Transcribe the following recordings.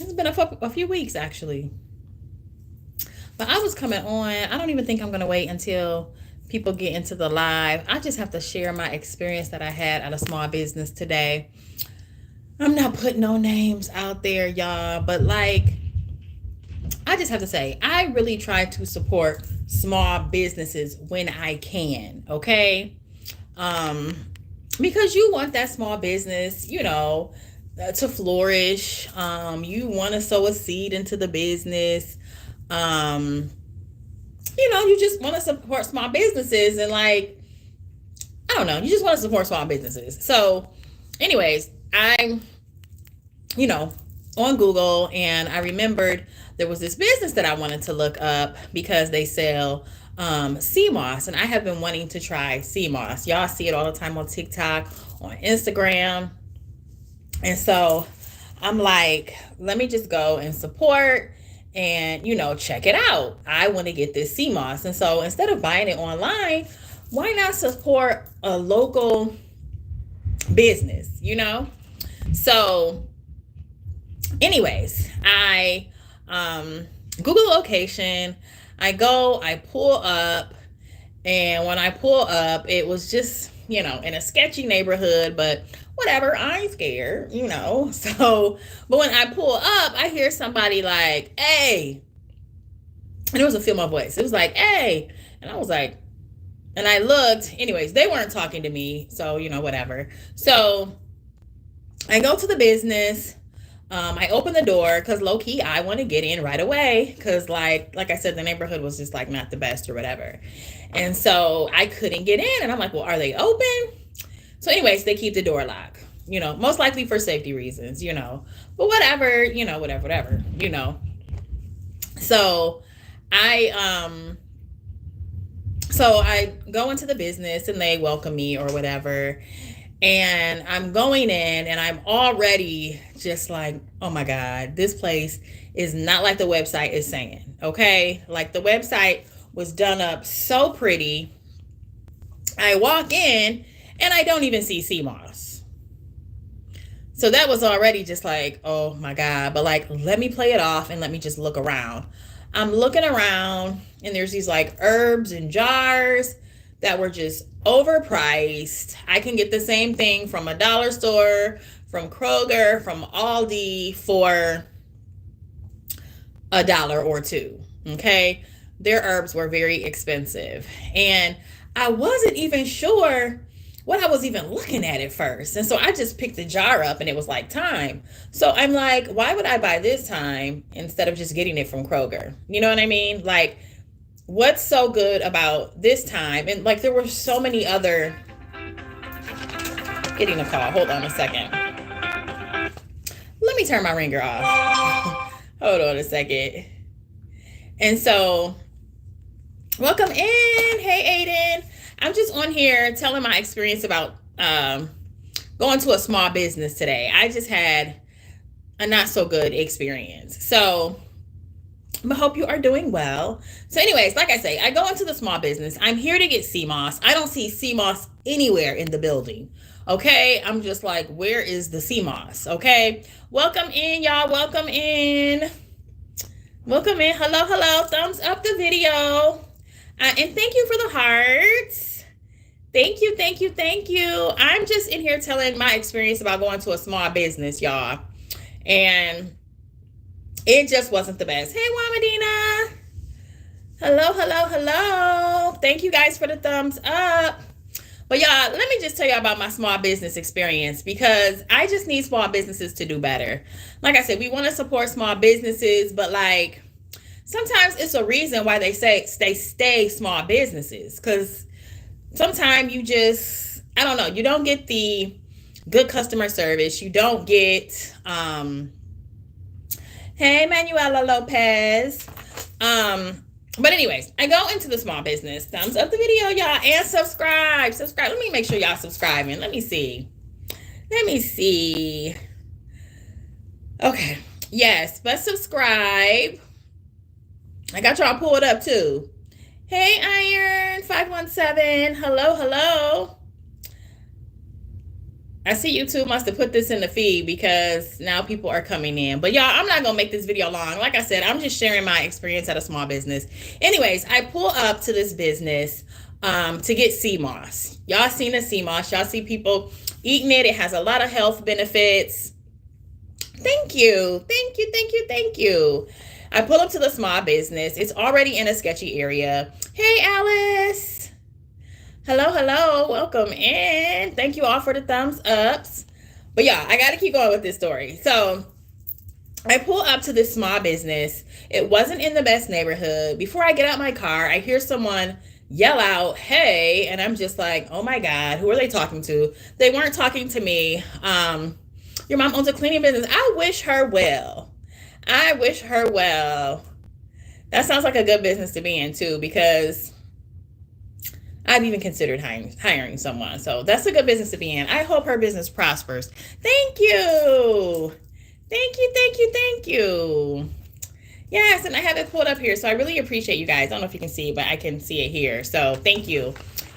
It's been a few weeks actually. But I was coming on. I don't even think I'm going to wait until people get into the live. I just have to share my experience that I had at a small business today. I'm not putting no names out there, y'all, but like, I just have to say, I really try to support small businesses when I can, okay? Um, because you want that small business, to flourish. You want to sow a seed into the business. Um, you just want to support small businesses and like, I don't know, you just want to support small businesses. So, anyways, I'm, you know, on Google and I remembered there was this business that I wanted to look up because they sell sea moss, and I have been wanting to try sea moss. Y'all see it all the time on TikTok, on Instagram. And so I'm like, let me just go and support and, check it out. I want to get this sea moss. And so instead of buying it online, why not support a local business? So, anyways, I Google location, I go, I pull up, and when I pull up, it was just, in a sketchy neighborhood, but whatever, I ain't scared. So, but when I pull up, I hear somebody like, hey, and it was a female voice. It was like, hey. And I was like, and I looked, anyways, they weren't talking to me. So, whatever. So I go to the business. I open the door because low key I want to get in right away because like I said, the neighborhood was just like not the best or whatever, and so I couldn't get in. And I'm like, well, are they open? So, anyways, they keep the door locked. Most likely for safety reasons. But whatever. Whatever. So I so I go into the business and they welcome me or whatever. And I'm going in and I'm already just like, oh my God, this place is not like the website is saying. Okay. Like the website was done up so pretty. I walk in and I don't even see sea moss. So that was already just like, oh my God. But like, let me play it off and let me just look around. I'm looking around and there's these like herbs and jars that were just overpriced. I can get the same thing from a dollar store, from Kroger, from Aldi for $1 or $2. Okay. Their herbs were very expensive. And I wasn't even sure what I was even looking at first. And so I just picked the jar up and it was like thyme. So I'm like, why would I buy this thyme instead of just getting it from Kroger? You know what I mean? Like, what's so good about this thyme? And like, there were so many other. Getting a call. Hold on a second. Let me turn my ringer off. Hold on a second. And so, welcome in. Hey, Aiden. I'm just on here telling my experience about going to a small business today. I just had a not so good experience. So, I hope you are doing well. So, anyways, like I say, I go into the small business. I'm here to get sea moss. I don't see sea moss anywhere in the building. Okay. I'm just like, where is the sea moss? Okay. Welcome in, y'all. Welcome in. Welcome in. Hello, hello. Thumbs up the video. And thank you for the hearts. Thank you, thank you, thank you. I'm just in here telling my experience about going to a small business, y'all. And it just wasn't the best. Hey, Wamadina. Hello, hello, hello. Thank you guys for the thumbs up. But y'all, let me just tell y'all about my small business experience because I just need small businesses to do better. Like I said, we want to support small businesses, but like sometimes it's a reason why they say stay small businesses because sometimes you just, I don't know, you don't get the good customer service. You don't get, hey, Manuela Lopez. But anyways, I go into the small business. Thumbs up the video, y'all, and subscribe. Let me make sure y'all subscribing. Let me see. Okay. Yes, but subscribe. I got y'all pulled up too. Hey, Iron 517. Hello, hello. I see YouTube must have put this in the feed because now people are coming in. But y'all, I'm not going to make this video long. Like I said, I'm just sharing my experience at a small business. Anyways, I pull up to this business to get sea moss. Y'all seen the sea moss. Y'all see people eating it. It has a lot of health benefits. Thank you. Thank you. Thank you. Thank you. I pull up to the small business. It's already in a sketchy area. Hey, Alice. Hello, hello. Welcome in. Thank you all for the thumbs ups. But yeah, I got to keep going with this story. So I pull up to this small business. It wasn't in the best neighborhood. Before I get out my car, I hear someone yell out, "Hey," and I'm just like, oh my God, who are they talking to? They weren't talking to me. Your mom owns a cleaning business. I wish her well. I wish her well. That sounds like a good business to be in too, because I've even considered hiring someone. So that's a good business to be in. I hope her business prospers. Thank you. Thank you, thank you, thank you. Yes, and I have it pulled up here. So I really appreciate you guys. I don't know if you can see, but I can see it here. So thank you.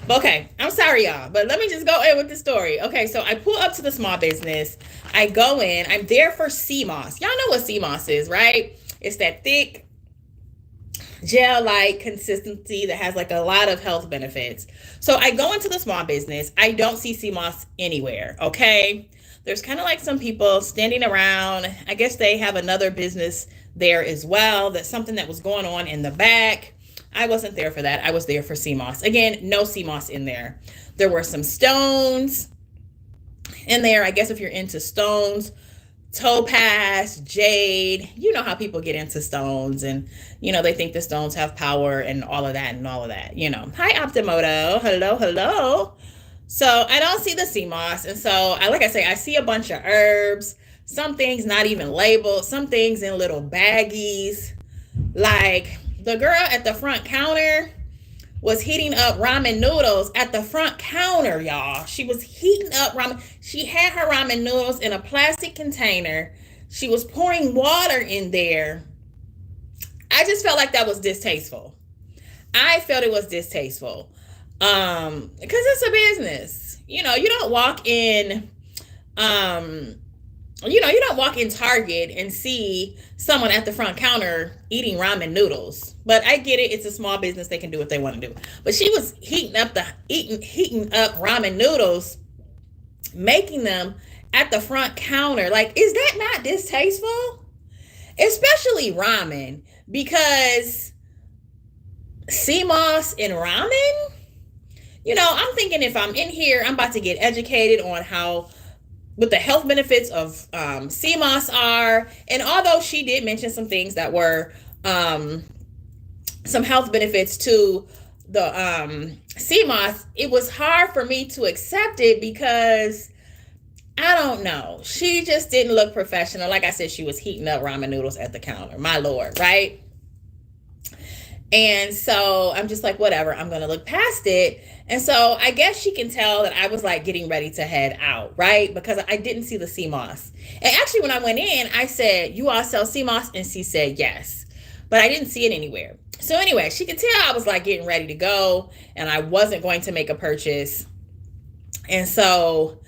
Okay, I'm sorry, y'all, but let me just go in with the story. Okay, so I pull up to the small business. I go in. I'm there for sea moss. Y'all know what sea moss is, right? It's that thick, gel-like consistency that has like a lot of health benefits. So I go into the small business. I don't see sea moss anywhere, okay? There's kind of like some people standing around. I guess they have another business there as well. That's something that was going on in the back. I wasn't there for that. I was there for sea moss. Again, no sea moss in there. There were some stones in there. I guess if you're into stones, topaz, jade, you know how people get into stones, and they think the stones have power and all of that. Hi Optimoto. Hello, hello. So I don't see the sea moss. And so I see a bunch of herbs, some things not even labeled, some things in little baggies. Like the girl at the front counter was heating up ramen noodles at the front counter, y'all. She was heating up ramen. She had her ramen noodles in a plastic container. She was pouring water in there. I just felt like that was distasteful. I felt it was distasteful. Because it's a business. You don't walk in, you don't walk in Target and see someone at the front counter eating ramen noodles. But I get it. It's a small business. They can do what they want to do. But she was heating up ramen noodles, making them at the front counter. Like, is that not distasteful? Especially ramen, because sea moss and ramen, I'm thinking if I'm in here, I'm about to get educated on what the health benefits of sea moss are. And although she did mention some things that were some health benefits to the sea moss, it was hard for me to accept it because I don't know. She just didn't look professional. Like I said, she was heating up ramen noodles at the counter. My Lord, right? And so I'm just like, whatever, I'm going to look past it. And so I guess she can tell that I was like getting ready to head out, right? Because I didn't see the sea moss. And actually, when I went in, I said, "You all sell sea moss?" And she said, "Yes." But I didn't see it anywhere. So anyway, she could tell I was like getting ready to go and I wasn't going to make a purchase. And so,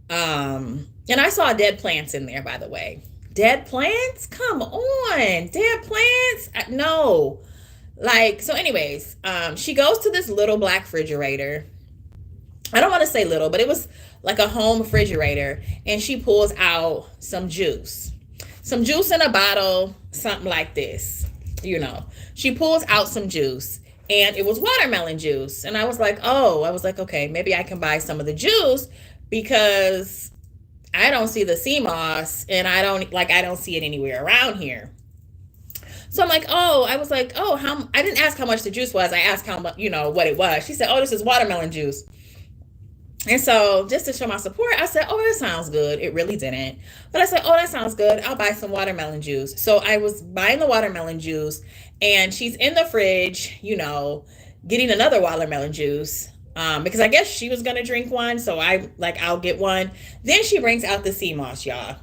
and I saw dead plants in there, by the way. Dead plants? Come on. Dead plants? No. So anyways, she goes to this little black refrigerator. I don't want to say little, but it was like a home refrigerator. And she pulls out some juice in a bottle, something like this. She pulls out some juice and it was watermelon juice. And I was like, okay, maybe I can buy some of the juice because I don't see the sea moss and I don't see it anywhere around here. So I'm like, I didn't ask how much the juice was. I asked how much, what it was. She said, "Oh, this is watermelon juice." And so just to show my support, I said, "Oh, that sounds good." It really didn't. But I said, "Oh, that sounds good. I'll buy some watermelon juice." So I was buying the watermelon juice and she's in the fridge, getting another watermelon juice. Because I guess she was going to drink one. So I'll get one. Then she brings out the sea moss, y'all.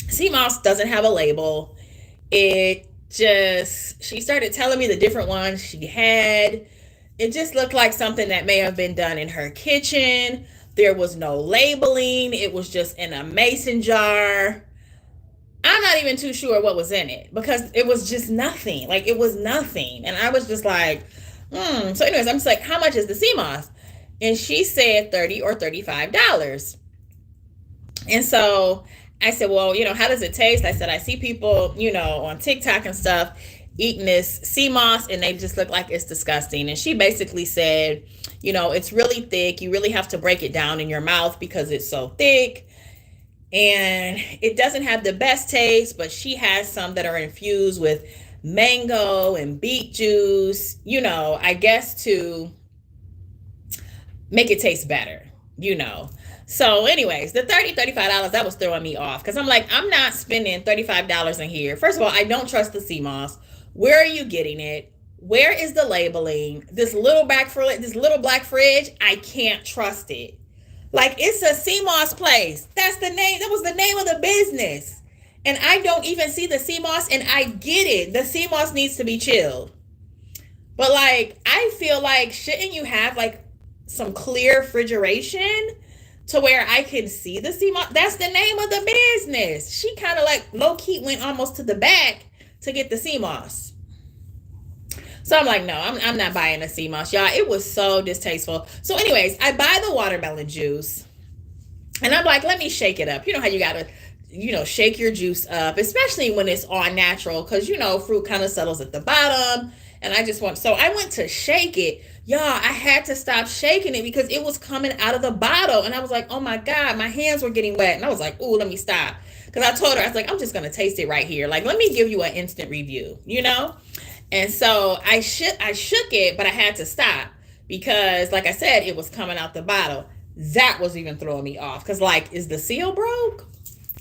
Sea moss doesn't have a label. She started telling me the different ones she had. It just looked like something that may have been done in her kitchen. There was no labeling. It was just in a mason jar. I'm not even too sure what was in it because it was just nothing. Like it was nothing. And I was just like, So anyways, I'm just like, how much is the sea moss? And she said $30 or $35. And so I said, well, how does it taste? I said, I see people, on TikTok and stuff eating this sea moss and they just look like it's disgusting. And she basically said, it's really thick. You really have to break it down in your mouth because it's so thick. And it doesn't have the best taste, but she has some that are infused with mango and beet juice, I guess to make it taste better, So anyways, the $30, $35, that was throwing me off because I'm like, I'm not spending $35 in here. First of all, I don't trust the sea moss. Where are you getting it? Where is the labeling? This little black fridge, I can't trust it. Like it's a sea moss place. That's the name. That was the name of the business. And I don't even see the sea moss and I get it. The sea moss needs to be chilled. But like, I feel like shouldn't you have like some clear refrigeration to where I can see the sea moss? That's the name of the business. She kind of like low key went almost to the back to get the sea moss. So I'm like, no, I'm not buying the sea moss, y'all. It was so distasteful. So anyways, I buy the watermelon juice and I'm like, let me shake it up. You know how you gotta, shake your juice up, especially when it's all natural because, fruit kind of settles at the bottom. And so I went to shake it. Y'all, I had to stop shaking it because it was coming out of the bottle. And I was like, oh my God, my hands were getting wet. And I was like, ooh, let me stop. Because I told her, I was like, I'm just going to taste it right here. Like, let me give you an instant review, And so I shook it, but I had to stop because, like I said, it was coming out the bottle. That was even throwing me off because, like, is the seal broke?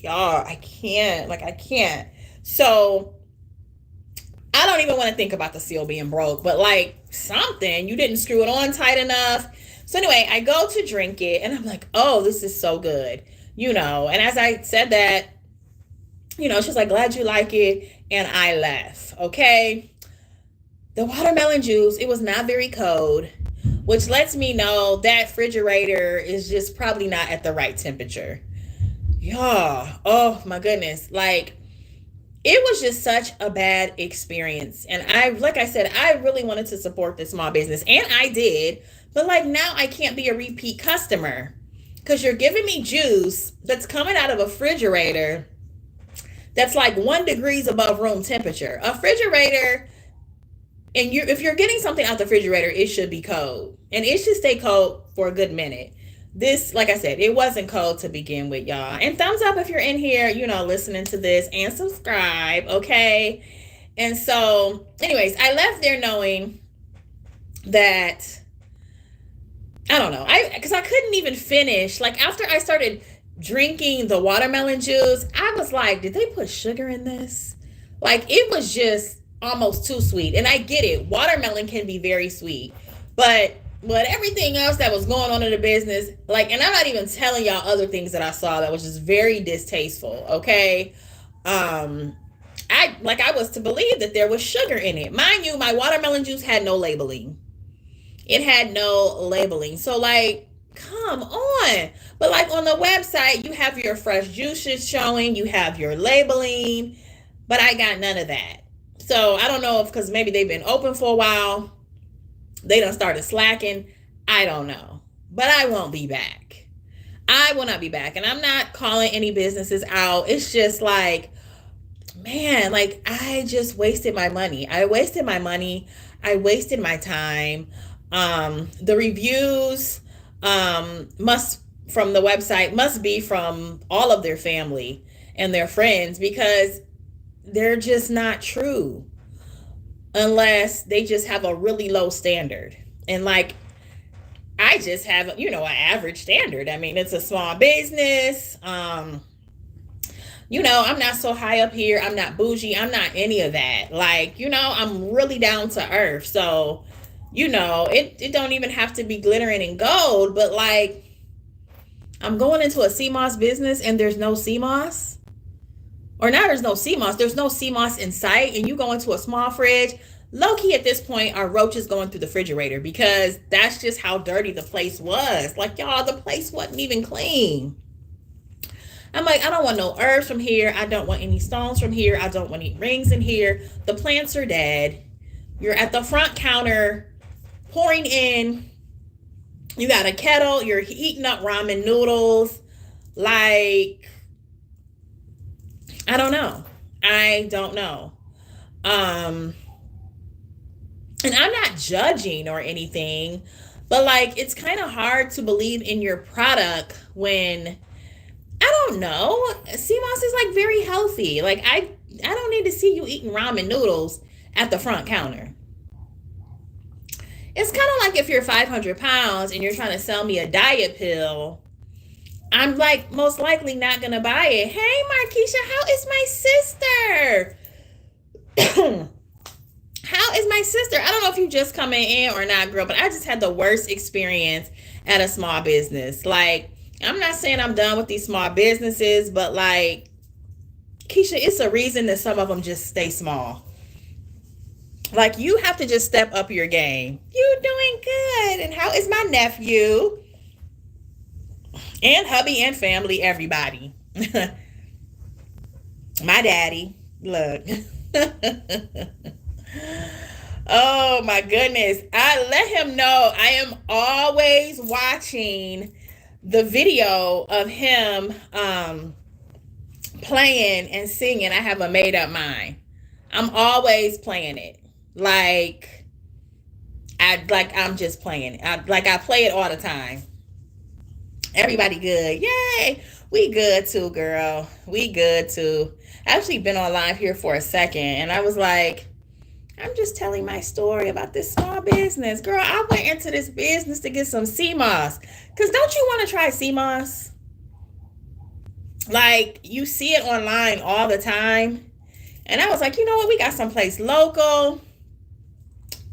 Y'all, I can't. So I don't even want to think about the seal being broke, but like something, you didn't screw it on tight enough. So anyway, I go to drink it and I'm like, oh, this is so good, And as I said that, she's like, glad you like it. And I left. Okay. The watermelon juice, it was not very cold, which lets me know that refrigerator is just probably not at the right temperature. Yeah. Oh my goodness. Like it was just such a bad experience. And like I said, I really wanted to support this small business and I did, but like now I can't be a repeat customer because you're giving me juice that's coming out of a refrigerator that's like 1 degree above room temperature. A refrigerator, and if you're getting something out the refrigerator, it should be cold. And it should stay cold for a good minute. This, like I said, it wasn't cold to begin with, y'all. And thumbs up if you're in here, listening to this and subscribe, okay? And so, anyways, I left there knowing that, I don't know, because I couldn't even finish. Like after I started drinking the watermelon juice, I was like, did they put sugar in this? Like it was just almost too sweet. And I get it. Watermelon can be very sweet. But everything else that was going on in the business, like, and I'm not even telling y'all other things that I saw that was just very distasteful, okay? I was to believe that there was sugar in it. Mind you, my watermelon juice had no labeling. It had no labeling. So like, come on. But like on the website, you have your fresh juices showing, you have your labeling, but I got none of that. So I don't know if because maybe they've been open for a while, they done started slacking. I don't know. But I won't be back. I will not be back. And I'm not calling any businesses out. It's just like, man, like I just wasted my money. I wasted my time. The reviews from the website must be from all of their family and their friends because they're just not true unless they just have a really low standard. And like, I just have, an average standard. I mean, it's a small business. I'm not so high up here. I'm not bougie. I'm not any of that. Like, I'm really down to earth. So, it don't even have to be glittering in gold, but like, I'm going into a sea moss business and there's no sea moss. Or now there's no sea moss. There's no sea moss in sight. And you go into a small fridge. low key at this point are roaches going through the refrigerator, because that's just how dirty the place was. Like, y'all, the place wasn't even clean. I'm like, I don't want no herbs from here. I don't want any stones from here. I don't want any rings in here. The plants are dead. You're at the front counter pouring in. You got a kettle. You're heating up ramen noodles. Like, I don't know. And I'm not judging or anything, but like, it's kind of hard to believe in your product when, I don't know, sea moss is like very healthy. Like, I don't need to see you eating ramen noodles at the front counter. It's kind of like if you're 500 pounds and you're trying to sell me a diet pill, I'm like most likely not going to buy it. Hey, Markeisha, how is my sister? How is my sister? I don't know if you just coming in or not, girl, but I just had the worst experience at a small business. Like, I'm not saying I'm done with these small businesses, but like, Keisha, it's a reason that some of them just stay small. Like, you have to just step up your game. You doing good. And how is my nephew? And hubby and family, everybody. My daddy. Look. Oh my goodness. I let him know I am always watching the video of him playing and singing. I have a made up mind. I'm always playing it. I'm just playing it. I play it all the time. Everybody good. Yay. We good too, girl. We good too. I actually been on live here for a second, and I was like, I'm just telling my story about this small business. Girl, I went into this business to get some sea moss. Because don't you want to try sea moss? Like, you see it online all the time. And I was like, you know what? We got someplace local.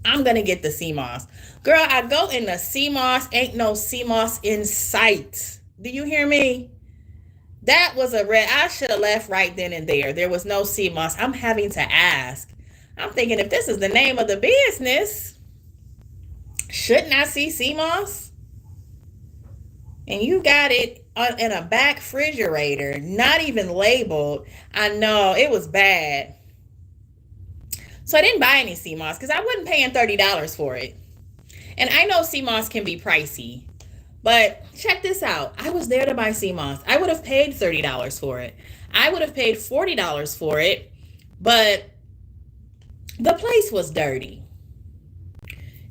I'm going to get the sea moss. Girl, I go in the sea moss. Ain't no sea moss in sight. Do you hear me? That was a red. I should have left right then and there. There was no sea moss. I'm having to ask. I'm thinking, if this is the name of the business, shouldn't I see sea moss? And you got it in a back refrigerator, not even labeled. I know, it was bad. So I didn't buy any sea moss because I wasn't paying $30 for it. And I know sea moss can be pricey, but check this out. I was there to buy sea moss. I would have paid $30 for it. I would have paid $40 for it, but the place was dirty.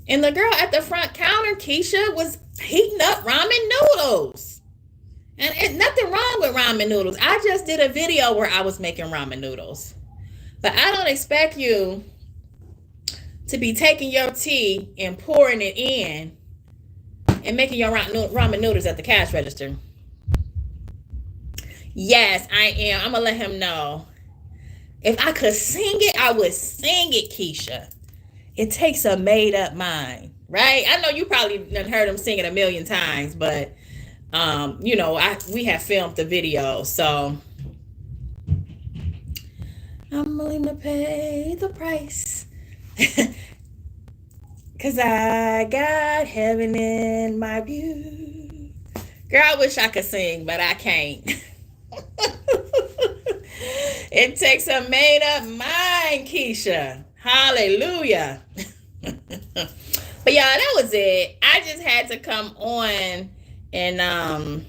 And the girl at the front counter, Keisha, was heating up ramen noodles. And nothing wrong with ramen noodles. I just did a video where I was making ramen noodles. But I don't expect you to be taking your tea and pouring it in and making your ramen noodles at the cash register. Yes, I am. I'm going to let him know. If I could sing it, I would sing it, Keisha. It takes a made-up mind, right? I know you probably done heard him sing it a million times, but, we have filmed the video, so I'm willing to pay the price. Because I got heaven in my view. Girl, I wish I could sing, but I can't. It takes a made-up mind, Keisha. Hallelujah. But y'all, that was it. I just had to come on and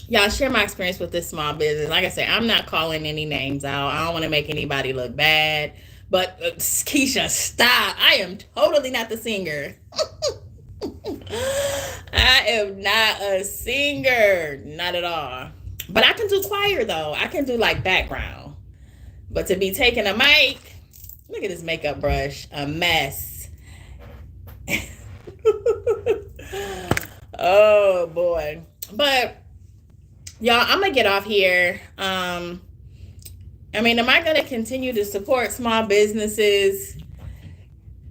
y'all share my experience with this small business. Like I said, I'm not calling any names out. I don't want to make anybody look bad. But Keisha, stop. I am totally not the singer. I am not a singer. Not at all. But I can do choir, though. I can do, like, background. But to be taking a mic, look at this makeup brush. A mess. Oh, boy. But, y'all, I'm going to get off here. Am I going to continue to support small businesses?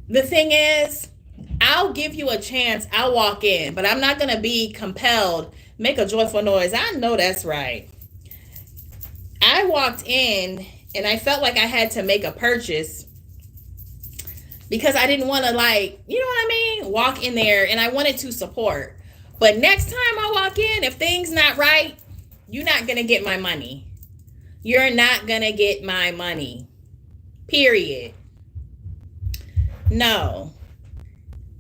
The thing is, I'll give you a chance. I'll walk in. But I'm not going to be compelled. Make a joyful noise. I know that's right. I walked in and I felt like I had to make a purchase because I didn't want to, like, you know what I mean, walk in there, and I wanted to support. But next time I walk in, if things not right, you're not gonna get my money. You're not gonna get my money. Period. No.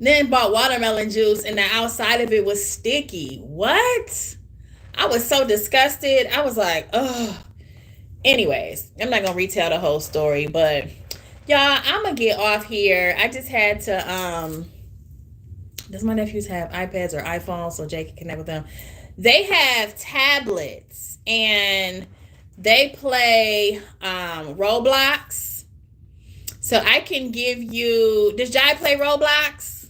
Then bought watermelon juice and the outside of it was sticky. What? I was so disgusted. I was like, oh. Anyways, I'm not gonna retell the whole story, but y'all, I'm gonna get off here. I just had to does my nephews have iPads or iPhones so Jay can connect with them? They have tablets and they play Roblox. So I can give you, does Jai play Roblox?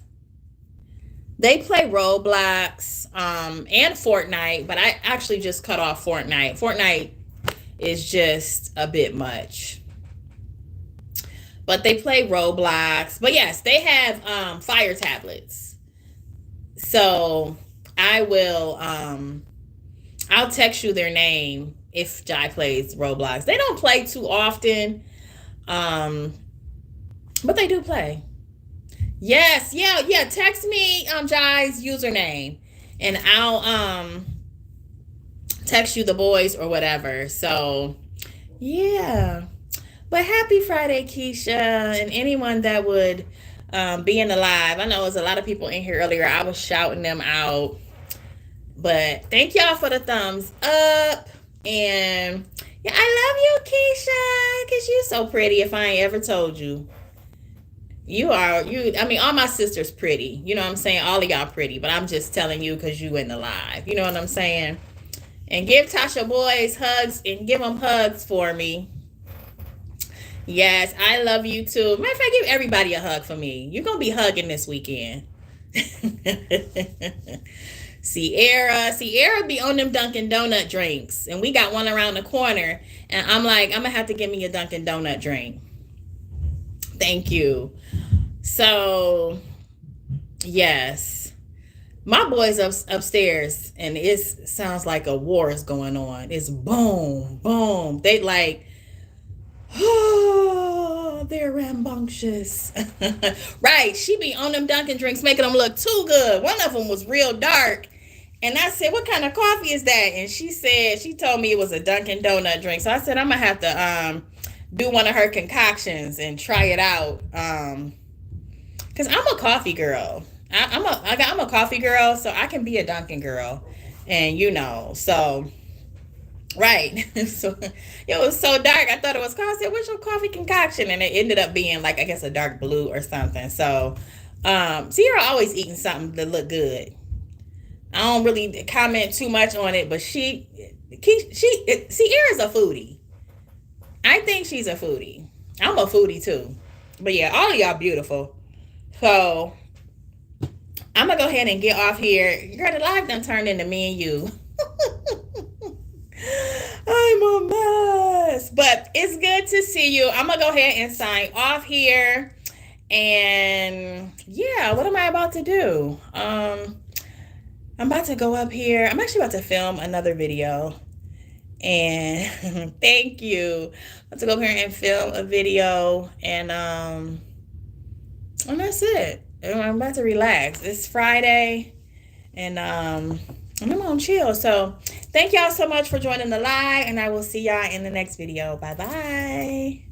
They play Roblox and Fortnite, but I actually just cut off Fortnite. Fortnite is just a bit much. But they play Roblox. But yes, they have Fire tablets. So I will I'll text you their name if Jai plays Roblox. They don't play too often. But they do play. Yes, yeah. Text me Jai's username and I'll text you the boys or whatever. So yeah. But happy Friday, Keisha, and anyone that would be in the live. I know there's a lot of people in here earlier. I was shouting them out. But thank y'all for the thumbs up. And yeah, I love you, Keisha, because you're so pretty if I ain't ever told you. I mean, all my sisters pretty. You know what I'm saying? All of y'all pretty. But I'm just telling you because you in the live. You know what I'm saying? And give Tasha boys hugs and give them hugs for me. Yes, I love you too. Matter of fact, give everybody a hug for me. You're going to be hugging this weekend. Sierra be on them Dunkin' Donut drinks. And we got one around the corner. And I'm like, I'm going to have to give me a Dunkin' Donut drink. Thank you. So, yes. My boys upstairs, and it sounds like a war is going on. It's boom, boom. They like, oh, they're rambunctious. Right. She be on them Dunkin' drinks, making them look too good. One of them was real dark. And I said, what kind of coffee is that? And she told me it was a Dunkin' Donut drink. So I said, I'm going to have to do one of her concoctions and try it out. Because I'm a coffee girl. I'm a coffee girl, so I can be a Dunkin' girl. And so right. So it was so dark. I thought it was coffee. I said, what's your coffee concoction? And it ended up being like, I guess, a dark blue or something. So Sierra always eating something that look good. I don't really comment too much on it, but Sierra's a foodie. I think she's a foodie. I'm a foodie too. But yeah, all of y'all beautiful. So I'm gonna go ahead and get off here. Girl, the live done turned into me and you. I'm a mess. But it's good to see you. I'm gonna go ahead and sign off here. And yeah, what am I about to do? I'm about to go up here. I'm actually about to film another video. And thank you. I'm about to go up here and film a video. And that's it. I'm about to relax. It's Friday. And I'm on chill. So thank y'all so much for joining the live. And I will see y'all in the next video. Bye-bye.